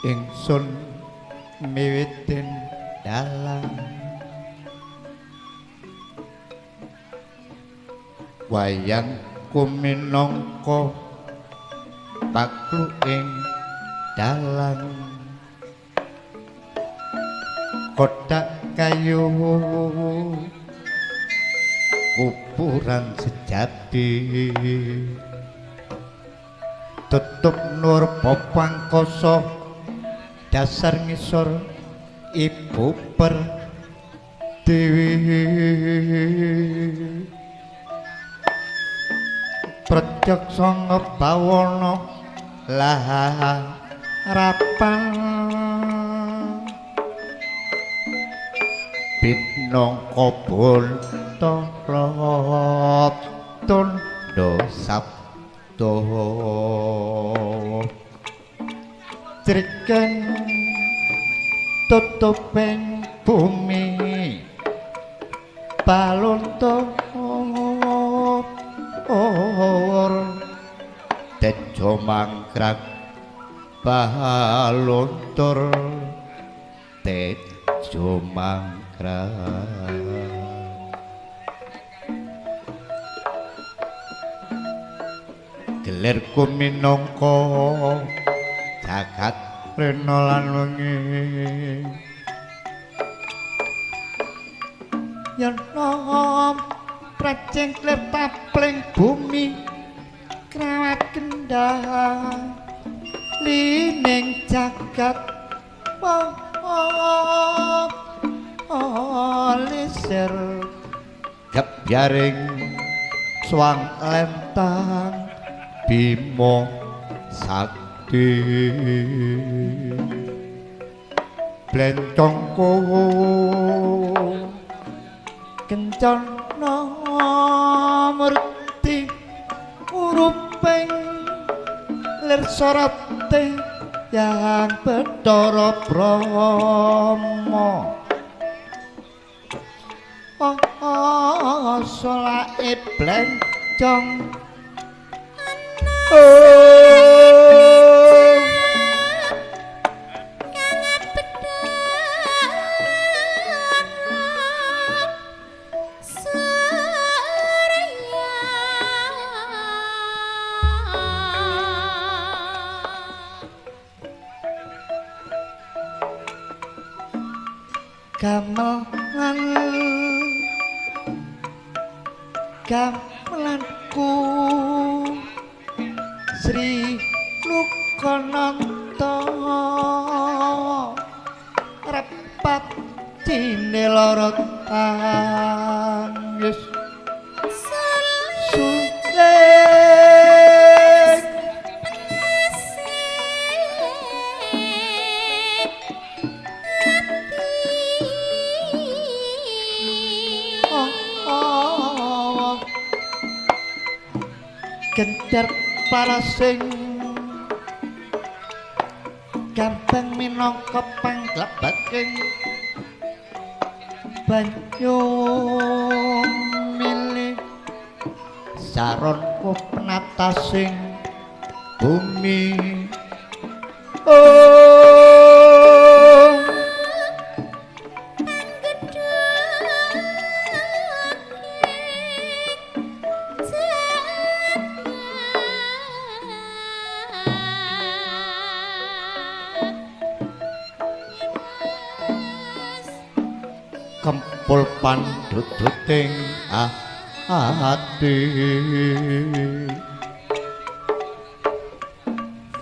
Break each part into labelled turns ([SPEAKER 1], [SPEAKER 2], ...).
[SPEAKER 1] Ingsun miwitin dalan wayang kuminangka taklu ing dalan kotak kayu kuburan sejati tutup nur popangkoso dasar ngisor ibu pertiwi Projok sanga bawana laharapan pinangka Bantara Tandha Sabda Triken tutuping bumi balontor tejo mangkrak balontor tejo mangkrak gelerku minangka jagat rena lan wengi yen pracengkler tapling bumi krawat kendang lining jagat lisir gebyaring swang lentang Bima Sakti blencongku kencana murti uruping lir sorate yang Bathara Brahma solae blencong gamelanku Sri Lukananta repat dine lara tangis gendar parasing gampang minangka panglebating banyu milih saronku penatasing bumi kempul pandhuduting ati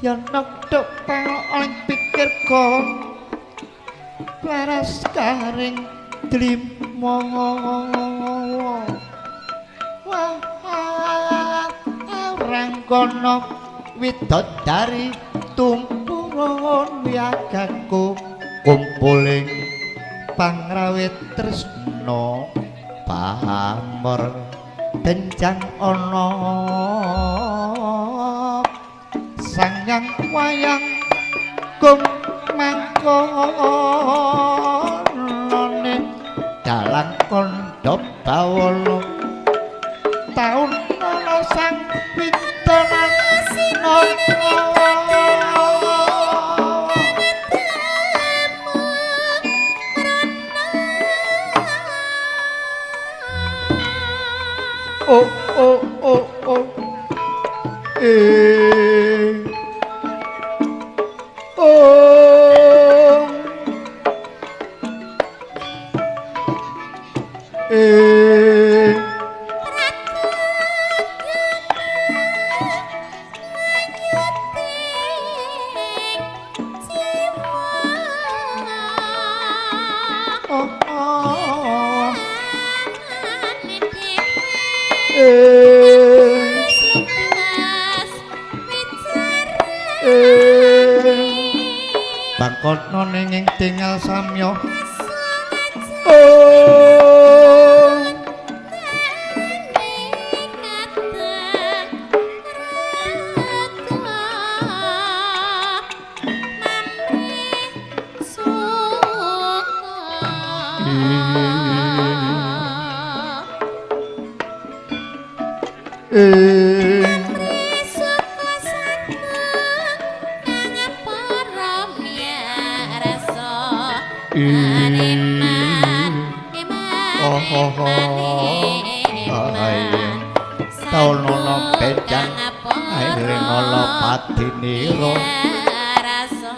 [SPEAKER 1] yen nektuk ing pikirku laras karing dlimo orang kono widodari tumpurun wiagaku kumpuling pangrawit tresna pamor benjang ana sanggang wayang kumangkonane dalang kandha bawala taun ana sang pintonan bangkotno ning tinggal samya taunana benjang airengala padinira rasa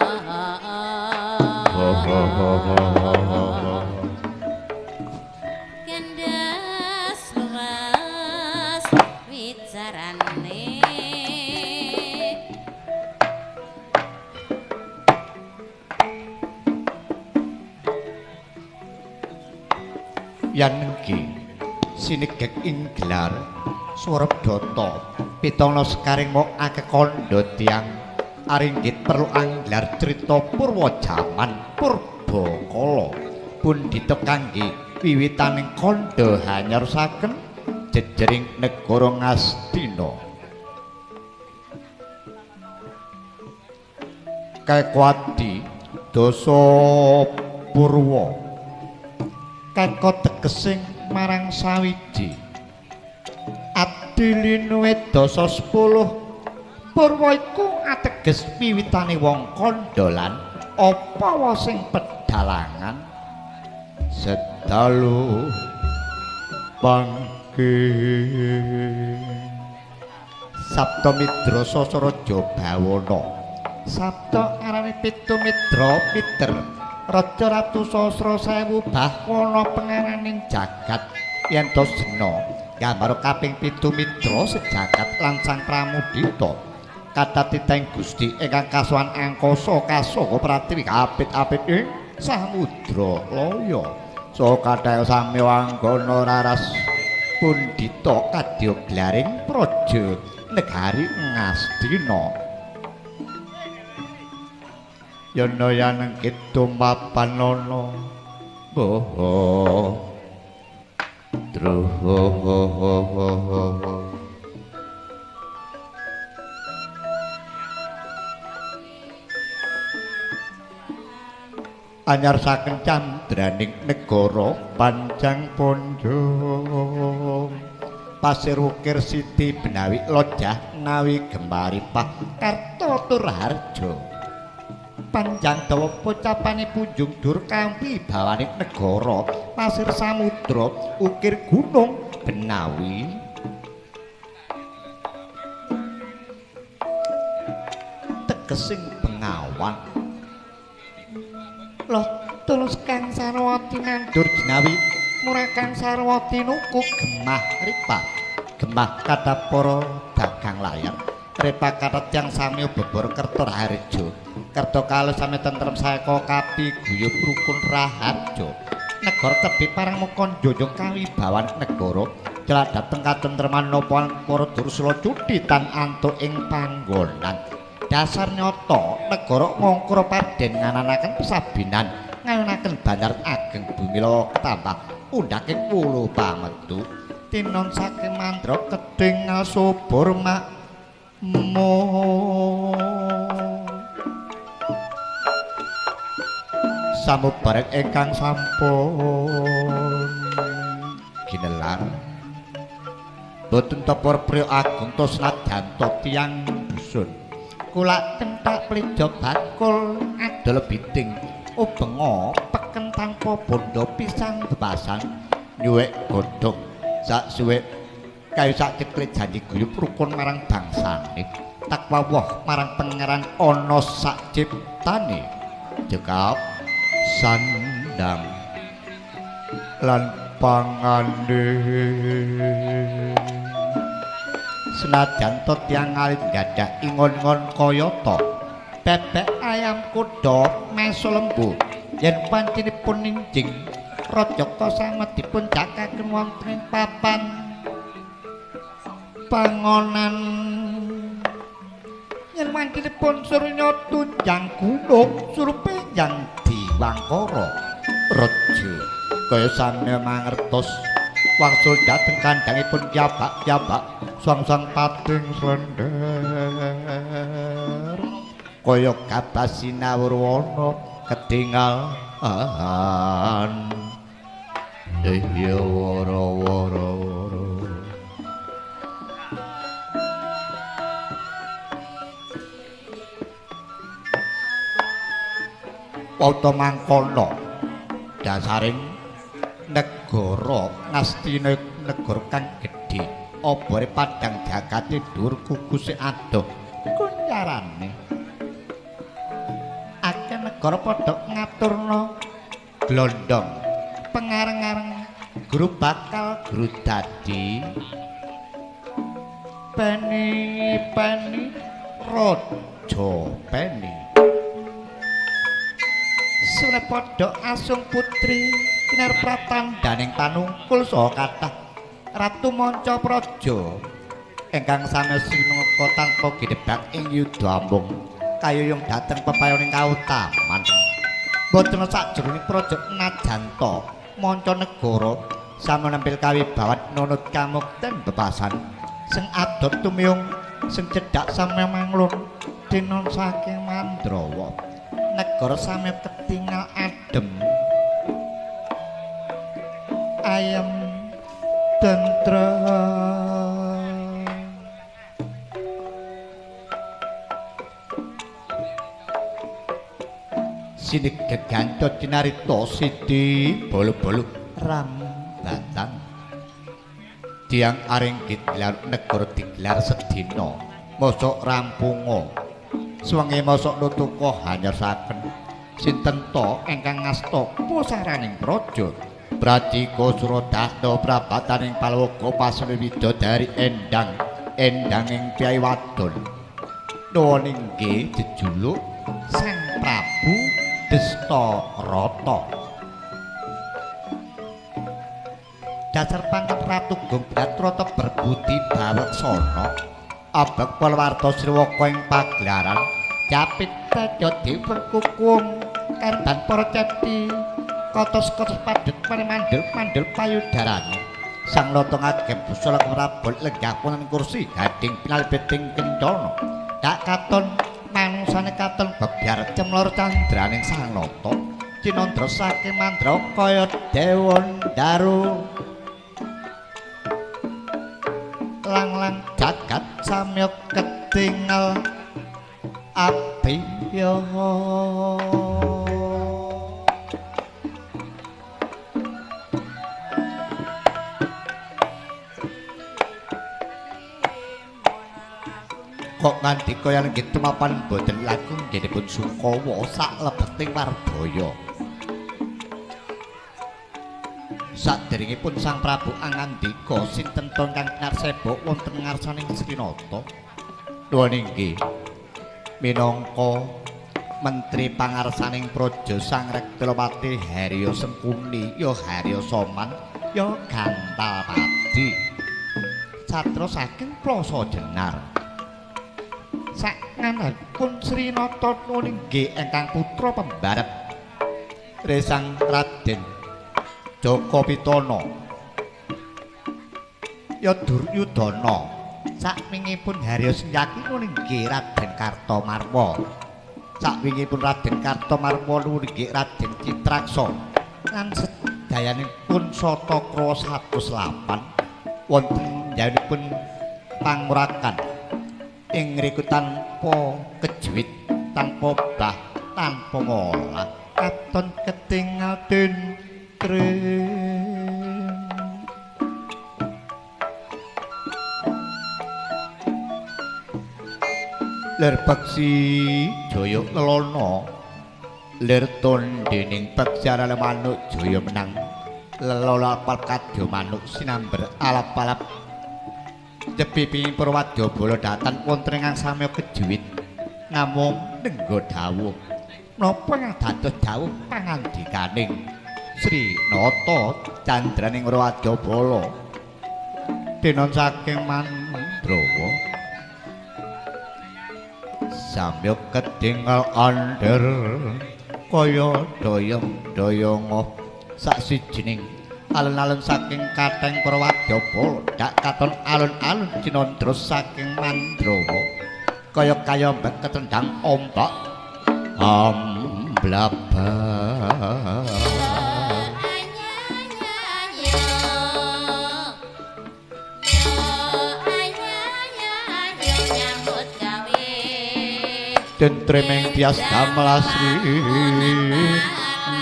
[SPEAKER 1] gendas luar
[SPEAKER 2] wicarane
[SPEAKER 1] yen nengki sinegek ing gelar Swarebdata pitana sekaring mok akeh kandha tiyang aringgit perlu anggelar crita purwa jaman purbakala pundhita kangge wiwitaning kandha hanyarosaken jejering negara Ngastina Kakwati Dasa Purwa keka tegesing marang sawiji Adiline dasa 10 Purwa iku ateges wiwitane wong kandha lan apa wae sing pedhalangan sedalu bangke Sabda Midra Sasaraja Bawana Sabda arane Pitu Midra Piter Raja Ratu Sasra Sewu Bahwana pengaraning jagat yen to sena gambar kaping 7 Midra sejagat lan Sang Pramudita katatiteng Gusti ingkang kasuhan angkasa kasaka pratiwi apit-apit ing samudra laya saha kathah sami wanggana raras pundhita kadya glaring praja negari Ngastina yana yaneng kitumapan ana boho druho anyar saken candraning negara panjang ponjong pasir ukir siti benawi lojah nawi gembaripah karta tur harja panjang dawa pocapane punjung dur kampi bawaning negara pasir samudra ukir gunung benawi tegesing bengawan loh tulus Kang Sarwati nandur jinawi murah Kang Sarwati nuku gemah ripat gemah kata para dagang layar ripat kata tiang samyo bebor kertor harjo kerto kalau sami tentrem saeko kapi guyub rukun raharjo negara tebi parang mukon jojong kawibawan negara celah dateng katentreman nopoan para dursula cuditan antuk ing panggonan dasar nyoto negara ngongkro paden ngananaken pesabinan ngayunaken bandar ageng bumi lawa ketambah undhaking wulu pametu tinon saking mandra kedhingal subur makmu samubarek ingkang sampun ginelar boten topor priya agung to senadyan to tiyang dusun kulak kentak plejo bakul adol biting ubenga peken tanpa bondo pisang bebasan nyuwek godhong sak suwe kayu sak ceklit janji guyub rukun marang bangsane takwa woh marang pangeran ana sak ciptane jekap sandang lan pangane senajan to tiyang alit gadah ingon-ngon kayata bebek ayam kuda meso lembu yen pancinipun ninjing rajaka samet dipun jakaken wonten ing papan pangonan yen pancinipun surya tunjang gunung surupe yang diwangkara raja kaya sane mangertos wangsul dhateng kandhangipun piyambak-piyambak sang-sang pating slender kaya kabas sinawurwana ketingalan ya wara-wara Wauta mangkono dasaring negara Ngastina negara kang gedhe obore padang jagate dhuwur kukuse adoh kunyarane akeh negara padha ngaturna glondhong pengareng-areng guru bakal guru dadi Peni Raja Peni Sune padha asung putri kinar pratandaning panungkul saha kathah Ratu Manca Praja ingkang sami sinengka tanpa gidebak ing yudha ambung kayuyung dhateng pepayoning kautaman boten sakjroning praja Najanta Mancanegara sami nempil kawibawat nunut kamukten bebasan sing adot tumiyung sing cedhak sami manglun dinon saking Mandrawa negara sami ketingal adem ayem tentrem sinik gegantot cinarita sidi bolu-bolu rambatan tiang aringgit gelar negara digelar sedina mosok rampunga suwengi mosok nutuka hanyasaken sinten to ingkang ngasta pusaraning praja Pradika Suradasna prabataning Palwaga pasune widodari endanging piyai wadon nuwun inggih jejuluk Sang Prabu Destarata dasar pangkat Ratu Gonggatrata berbudi baweksana abek palawarta Sriwaka ing pagelaran japit tejo diperkukung karban para ceti kotos-kotos padhet mandel payudarane sang loto ngagem busana kemrabol lenggah punen kursi gading pinalibeting kencana dak katon manungsane katon bebyar cemlor candraning sang loto cinandra saking mandra kaya dewa daru lang-lang jagat samya ketingal apiya kok nganti kaya nggih tumapan boten langkung nggihipun Sukawa sak lebeting Warbaya saderengipun Sang Prabu angandika sinten to kang narseba wonten ngarsaning Srinata nuwun inggih minangka menteri pangarsaning praja Sang Rektilawati Harya Sengkuni ya Harya Soman ya Gantalpati satra saking Plasa Jenar sak nganipun Srinata nuwun inggih ingkang putra pembarep Resang Raden Jaka Pitana ya Duryudana sakwingipun Harya Senyaki nuwun inggih Raden Kartamarma sakwingipun Raden Kartamarma nuwun inggih Raden Citraksa lan sedayanipun Satakrawa 108 wonten njanipun pangurakan ing ngriku tanpa kejuwit tanpa bah tanpa ngolah katon ketingal tentrem ler peksi jaya lelana ler tondening peksi arale manuk jaya menang lelana apal kadya manuk sinamber alap-alap Jepiping Purwadya Bala datan wonten ingkang samya kejuwit namung nengga dawuh napa dados dawuh pangandikaning Srinata candraning Purwadya Bala dinon saking Mandrawa samya ketingal andher kaya doyong-doyonga saksijining alun-alun saking Katheng Purwadya Bala dak katon alun-alun cinandra saking Mandrawa kaya mbek ketendang ombak amblabah tentreming tias damlasri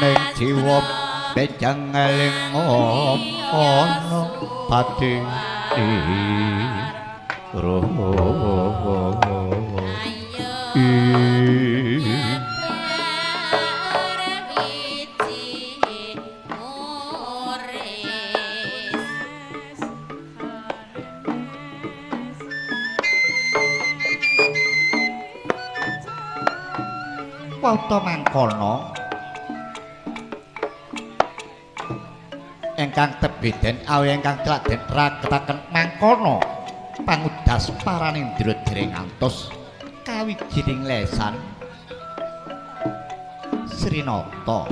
[SPEAKER 1] ning jiwa bejang eling ana pati roh tata mangkono ingkang tebih den awi ingkang celak den raketaken mangkono pangudas paranindra dereng ngantos kawijining lesan Srinata.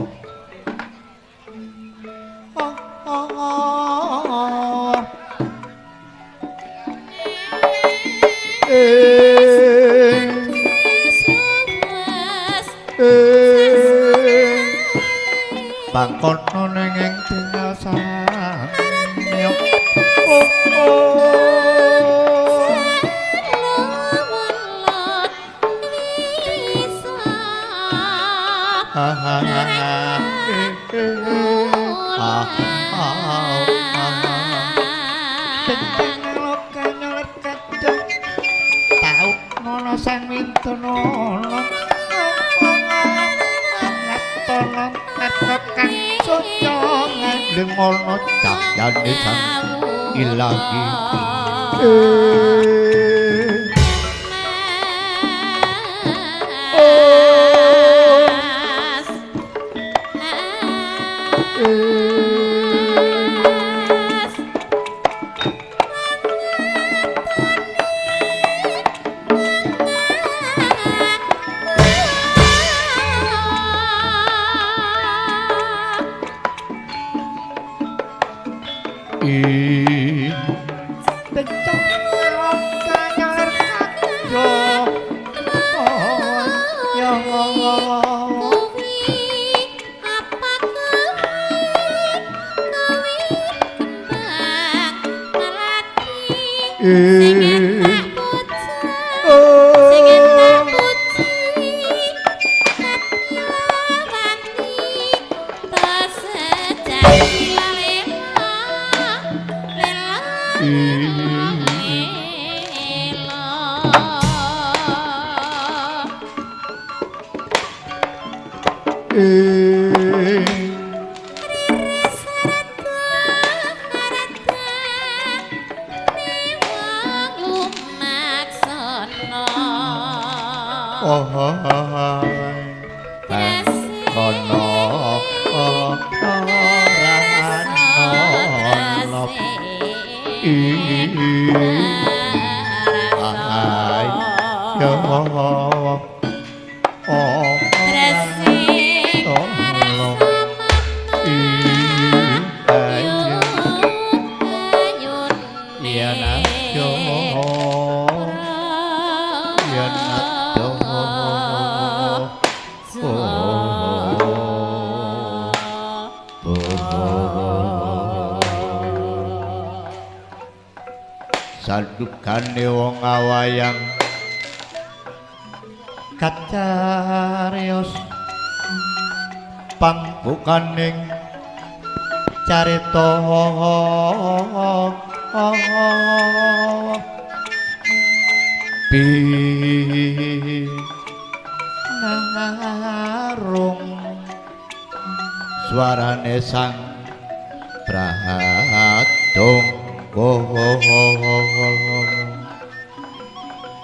[SPEAKER 1] Bangkono ning tinggal samyo sang mintono tolong nepot kang suca ngangleng mono cahyane sang ilahi sandukane wong awayang kacarios pambukaning carita binarung suarane sang pradong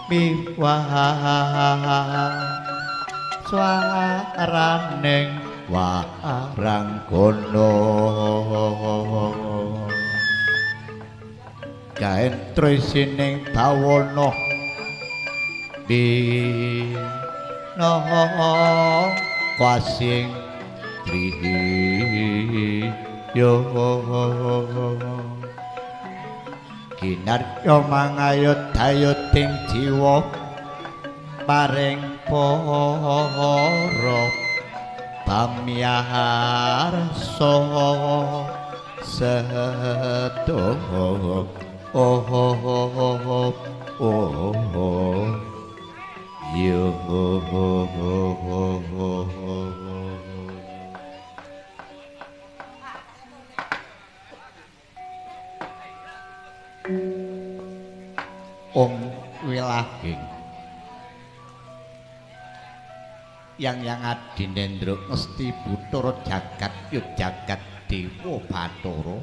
[SPEAKER 1] miwah swaraning waranggono gaentra isining bawana bina kasing triyo kinarya mangayodayuting jiwa paring para pamiyarsa sedaya Om Wilahing yang adinendra mesti Bathara jagat ya jagat Dewa Bathara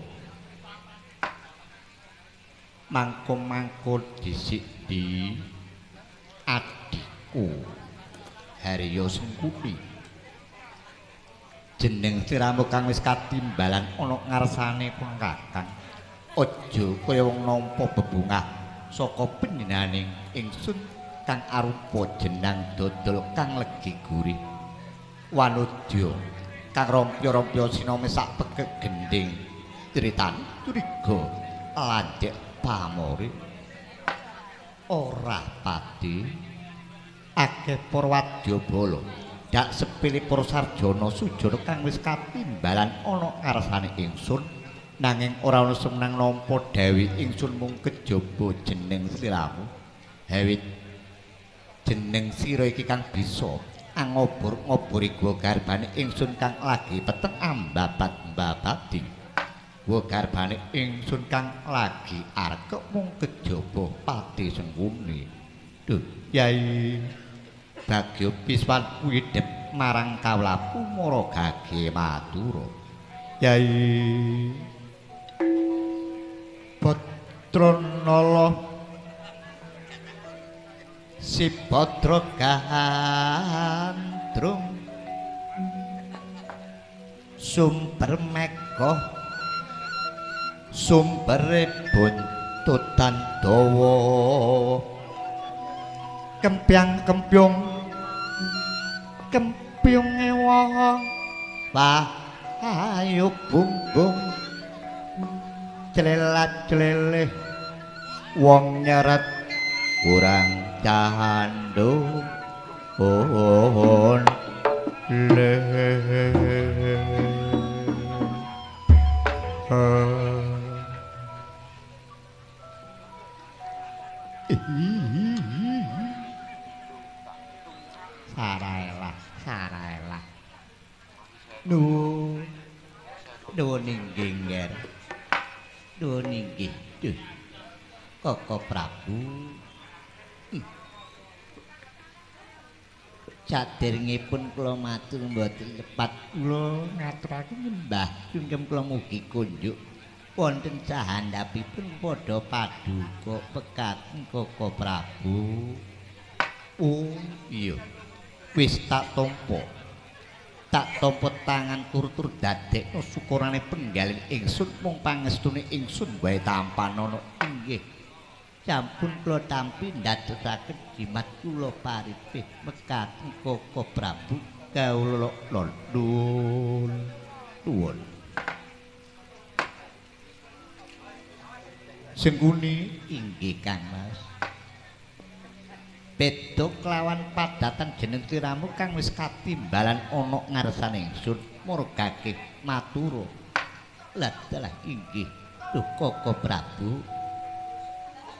[SPEAKER 1] mangko dhisik di adikku Harya Sengkuni jeneng sliramu kang wis katimbalan ana ngarsane pun Kakang. Aja kaya wong nampa bebungah saka panjenenganing ingsun kang arupa jenang dodol kang legi gurih. Wanudya kang rompya-rompya sinome sak pegek gending critan curiga landhek pamore ora pati akeh para wadyabala dak sepilih para sarjana sujana kang wis katimbalan ana ngarsane ingsun nanging ora ana semenang nampa dewi ingsun mung kejaba jeneng sliramu hawit jeneng sira iki kang bisa ngobor-ngobori gua garbane ingsun kang lagi peteng ambabat-mbabati gua garbane ingsun kang lagi arep mung kejaba pati sengguni duh Yai Bagyo Piswan widhep marang kawula Kumara Gage Madura Yai Batranala si Badra Gandrung sumber mega sumbere buntutan dawa kempyang-kempyung kempyung ewa wah ayo bumbung clelat-cleleh wong nyeret kurang candung le Saraelah nuwun inggih nger nuwun inggih duh Koko Prabu saderengipun kula matur mboten tepat kula ngaturaken nyembah sungkem kula mugi kunjuk wonten sahandhapipun padha paduka pekaten Koko Prabu. Oh iya wis tak tampa tangan tur dadekno syukurane penggalih ingsun mung pangestune ingsun wae tampanana inggih sampun kula tampi ndadosaken jimat kula paripih mekaten Koko Prabu kawula nuwun sengguni inggih Kang Mas beda kelawan padatan jeneng sliramu kang wis katimbalan ana ngarsane ingsun Margake Matura lah inggih duh Koko Prabu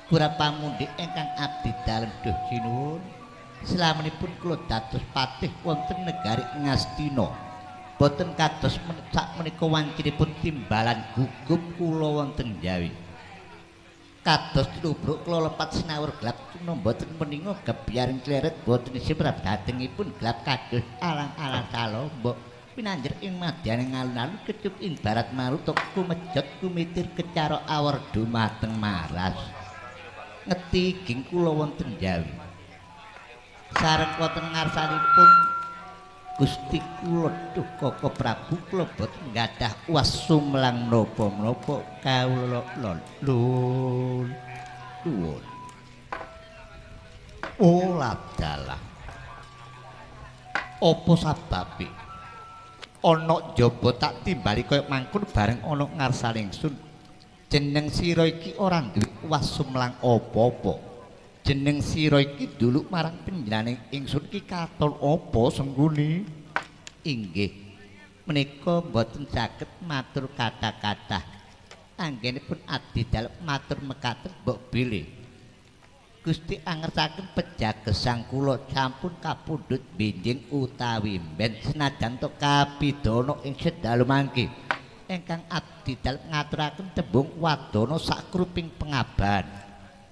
[SPEAKER 1] Pura pamundhik ingkang abdi dalem duh sinuwun slaminipun kula dados patih wonten negari Ngastina boten kados sak menika wancinipun timbalan gugup kula wonten Jawi kados tubruk kula lepat sinawur gelap tuna boten meninga gebyaring kleret boten siprap dhatengipun gelap kados alang-alang salombok pinanjer ing madyaning alun-alun kecup ing barat maruta kumejot kumitir kecara awar dumateng maras ngeti ging kula wonten Jawi sareng wonten ngarsanipun Gusti kula duh Koko Prabu kula boten nggadah uwas sumlang napa-napa kawula nuwun olah dalah apa sababe ana njaba tak timbali kaya mangkun bareng ana ngarsane ingsun jeneng sira iki ora duwe uwas sumlang apa-apa jeneng sira iki duluk marang panjenenganing ingsun iki katon apa sengguni inggih menika mboten saged matur kata-kata anggenipun abdi dalem matur mekaten mbok bilih Gusti angersaken pejagesang kula sampun kapundhut benjing utawi mben senajan to kapidana ing sedalu mangke ingkang abdi dalem ngaturaken tembung wadana sakruping pengaban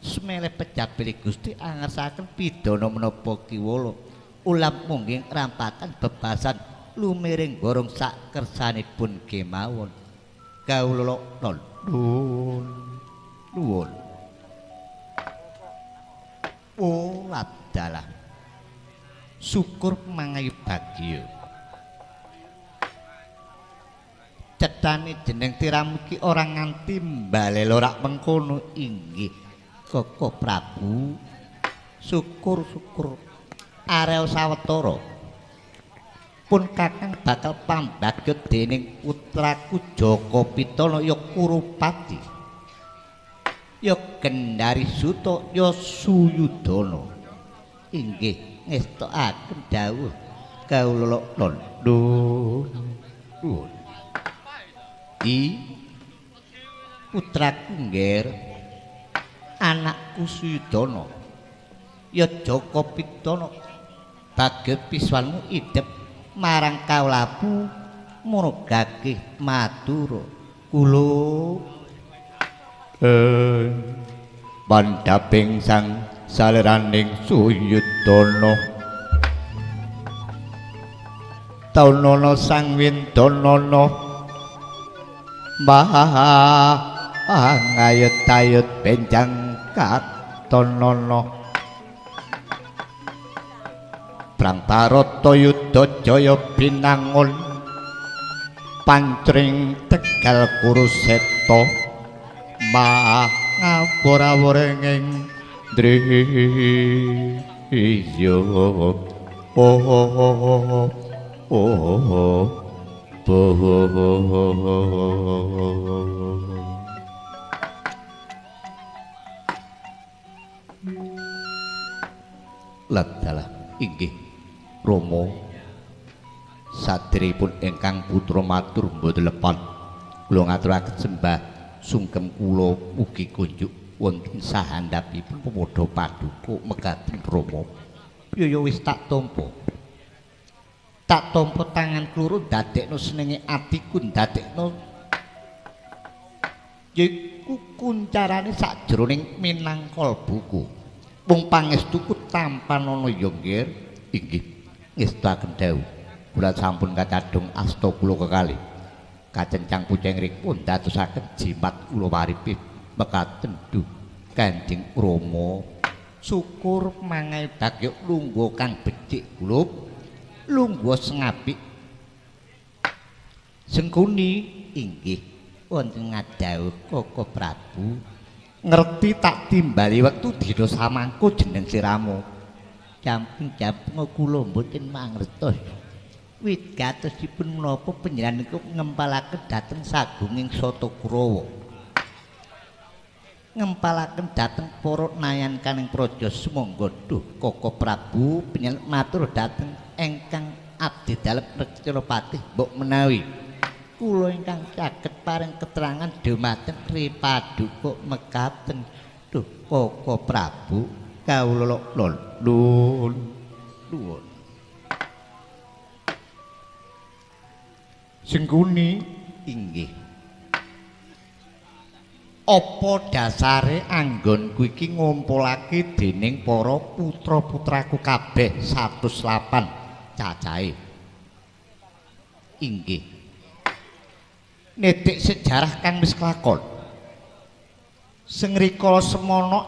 [SPEAKER 1] semele pejabili Gusti angersaken pidana menapa kiwala ulam mungging rampakan bebasan lumiring gorong sak kersanipun kemawon kawula nuwun olah dalah syukur mangahi bagya cethane jeneng tiramu iki ora nganti mbalelo rak mengkono inggih Koko Prabu syukur-syukur arel sawetara pun kakang bakal pambagya dening putraku Jaka Pitana ya Kurupati ya Gendari Suta ya Suyudana inggih ngestokaken dawuh kawula nuwun putraku ngger anakku Suyudana ya Jaka Pitana bagya piswanmu idep marang kawulabu murugake matur kula pandhaping sang saleraning Suyudana taunana sang windanana ngayut-ayut benjang katonana Brang Barata Yudha Jaya binangun pancring Tegal Kuruseta ngawur-awuring ing driya Ladalah inggih Rama saderepun ingkang putra matur mboten lepan kula ngaturaken sembah sungkem kula mugi kunjuk wonten sahandhapipun pemuda paduka mekaten Rama ya wis tak tampa tangan kluru dadekno senenge atiku dadekno yiku kuncarane sakjroning minangkal buku wong pangestuku tampan ana ya nggih inggih ngestaken dawuh kula sampun kacadhong asta kula kekalih kacencang puceng rikpun dadosaken jimat kula waripih mekaten duh Kanjeng Rama syukur mangae bagya lungguh kang becik kula lungguh sengapik sengkuni inggih wonten ngadhawuh Koko Prabu ngerti tak timbali wektu dina samangko jeneng siramu jamping-jamping kula mboten mangertos wigatosipun menapa panjenengan niku ngempalaken dhateng sagunging Sata Kurawa ngempalaken dhateng para nayan kaning praja sumangga duh Koko Prabu panjenengan matur dhateng ingkang abdi dalem Recapati mbok menawi kula ingkang saged paring keterangan dhumateng Ripaduka mekaten duh Koko Prabu kawula nuwun Sengkuni inggih apa dasare anggonku iki ngumpulake dening para putra-putraku kabeh 108 cacahe inggih netik sejarah kang wis kelakon sing rikala semana